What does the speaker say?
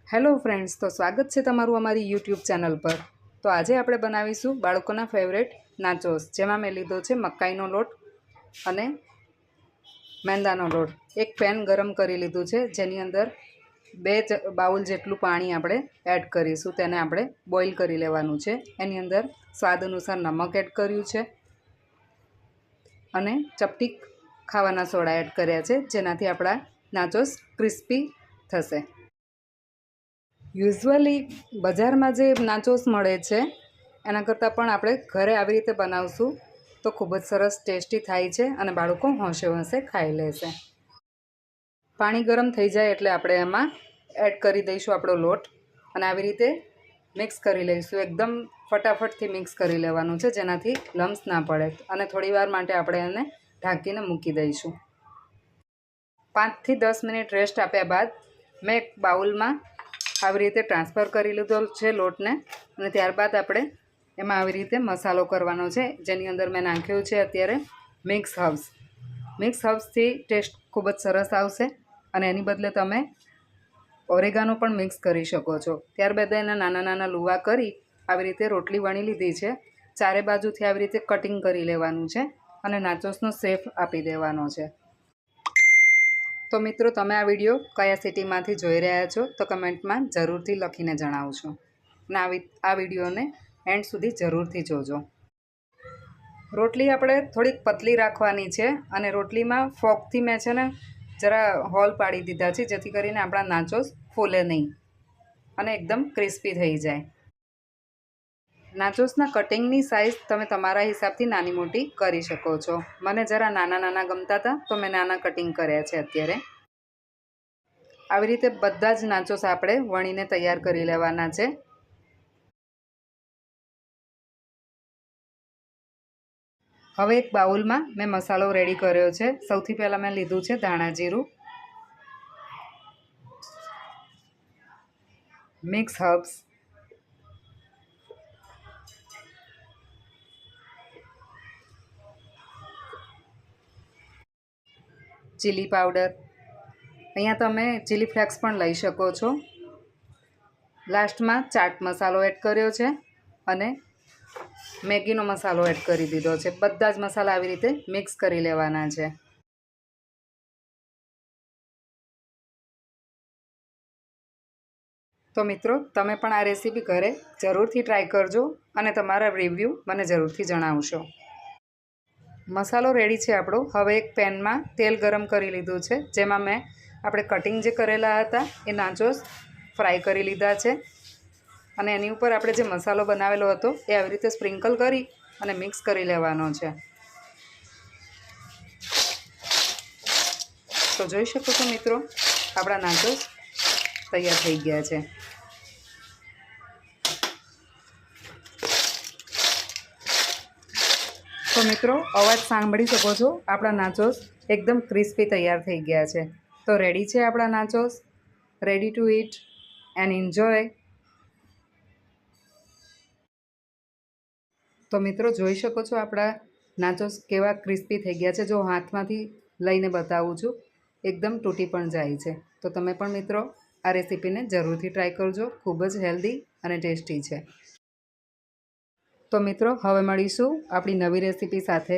Hello friends, તો સ્વાગત છે તમારું અમારી યુટ્યુબ ચેનલ પર। તો આજે આપણે બનાવીશું બાળકોના ફેવરેટ નાચોસ, જેમાં મેં લીધો છે મકાઈનો લોટ અને મેંદાનો લોટ। એક પેન ગરમ કરી લીધું છે, જેની અંદર 2 બાઉલ જેટલું પાણી આપણે એડ કરીશું। તેને આપણે બોઇલ કરી લેવાનું છે। એની અંદર સ્વાદ અનુસાર નમક એડ કર્યું છે અને ચપટી ખાવાના સોડા એડ કર્યા છે, જેનાથી આપણા નાચોસ ક્રિસ્પી થશે। યુઝ્યુઅલી બજારમાં જે નાચોસ મળે છે એના કરતાં પણ આપણે ઘરે આવી રીતે બનાવશું તો ખૂબ જ સરસ ટેસ્ટી થાય છે અને બાળકો હોંશે હોંશે ખાઈ લેશે। પાણી ગરમ થઈ જાય એટલે આપણે એમાં એડ કરી દઈશું આપણો લોટ અને આવી રીતે મિક્સ કરી લઈશું। એકદમ ફટાફટથી મિક્સ કરી લેવાનું છે, જેનાથી લમ્સ ના પડે અને થોડીવાર માટે આપણે એને ઢાંકીને મૂકી દઈશું। 5 થી 10 મિનિટ રેસ્ટ આપ્યા બાદ મેં એક બાઉલમાં આવી રીતે ટ્રાન્સફર કરી લીધો છે લોટને અને ત્યારબાદ આપણે એમાં આવી રીતે મસાલો કરવાનો છે, જેની અંદર મેં નાખ્યું છે અત્યારે મિક્સ હર્બ્સ। મિક્સ હર્બ્સથી ટેસ્ટ ખૂબ જ સરસ આવશે અને એની બદલે તમે ઓરેગાનો પણ મિક્સ કરી શકો છો। ત્યારબાદ એના નાના નાના લુવા કરી આવી રીતે રોટલી વણી લીધી છે। ચારે બાજુથી આવી રીતે કટિંગ કરી લેવાનું છે અને નાચોસનો શેપ આપી દેવાનો છે। તો મિત્રો, તમે આ વિડીયો કયા સિટીમાંથી જોઈ રહ્યા છો તો કમેન્ટમાં જરૂરથી લખીને જણાવજો અને આ વિડીયોને એન્ડ સુધી જરૂરથી જોજો। રોટલી આપણે થોડીક પતલી રાખવાની છે અને રોટલીમાં ફોર્કથી મેં છે ને જરા હોલ પાડી દીધા છે, જેથી કરીને આપણા નાચોસ ફૂલે નહીં અને એકદમ ક્રિસ્પી થઈ જાય। નાચોસના કટિંગની સાઇઝ તમે તમારા હિસાબથી નાની મોટી કરી શકો છો। મને જરા નાના નાના ગમતા હતા તો મેં નાના કટિંગ કર્યા છે અત્યારે। આવી રીતે બધા જ નાચોસ આપણે વણીને તૈયાર કરી લેવાના છે। હવે એક બાઉલમાં મેં મસાલો રેડી કર્યો છે। સૌથી પહેલાં મેં લીધું છે ધાણા જીરું, મિક્સ હર્બ્સ, ચીલી પાવડર, અહીંયા તમે ચીલી ફ્લેક્સ પણ લઈ શકો છો। લાસ્ટમાં ચાટ મસાલો એડ કર્યો છે અને મેગીનો મસાલો એડ કરી દીધો છે। બધા જ મસાલા આવી રીતે મિક્સ કરી લેવાના છે। તો મિત્રો, તમે પણ આ રેસીપી ઘરે જરૂરથી ટ્રાય કરજો અને તમારા રિવ્યૂ મને જરૂરથી જણાવશો। મસાલો રેડી છે આપણો। હવે એક પેનમાં તેલ ગરમ કરી લીધું છે, જેમાં મેં આપણે કટિંગ જે કરેલા હતા એ નાચોસ ફ્રાય કરી લીધા છે અને એની ઉપર આપણે જે મસાલો બનાવેલો હતો એ આવી રીતે સ્પ્રિંકલ કરી અને મિક્સ કરી લેવાનો છે। તો જોઈ શકો છો મિત્રો, આપણા નાચોસ તૈયાર થઈ ગયા છે। તો મિત્રો, અવાજ સાંભળી શકો છો, આપણા નાચોસ એકદમ ક્રિસ્પી તૈયાર થઈ ગયા છે। તો રેડી છે આપણા nachos, ready to it and enjoy. તો મિત્રો, જોઈ શકો છો આપણા નાચોસ કેવા ક્રિસ્પી થઈ ગયા છે। જો હાથમાંથી લઈને બતાવું છું, એકદમ તૂટી પણ જાય છે। તો તમે પણ મિત્રો આ રેસીપીને જરૂરથી ટ્રાય કરજો, ખૂબ જ હેલ્ધી અને ટેસ્ટી છે। તો મિત્રો, હવે મળીશું આપણી નવી રેસીપી સાથે।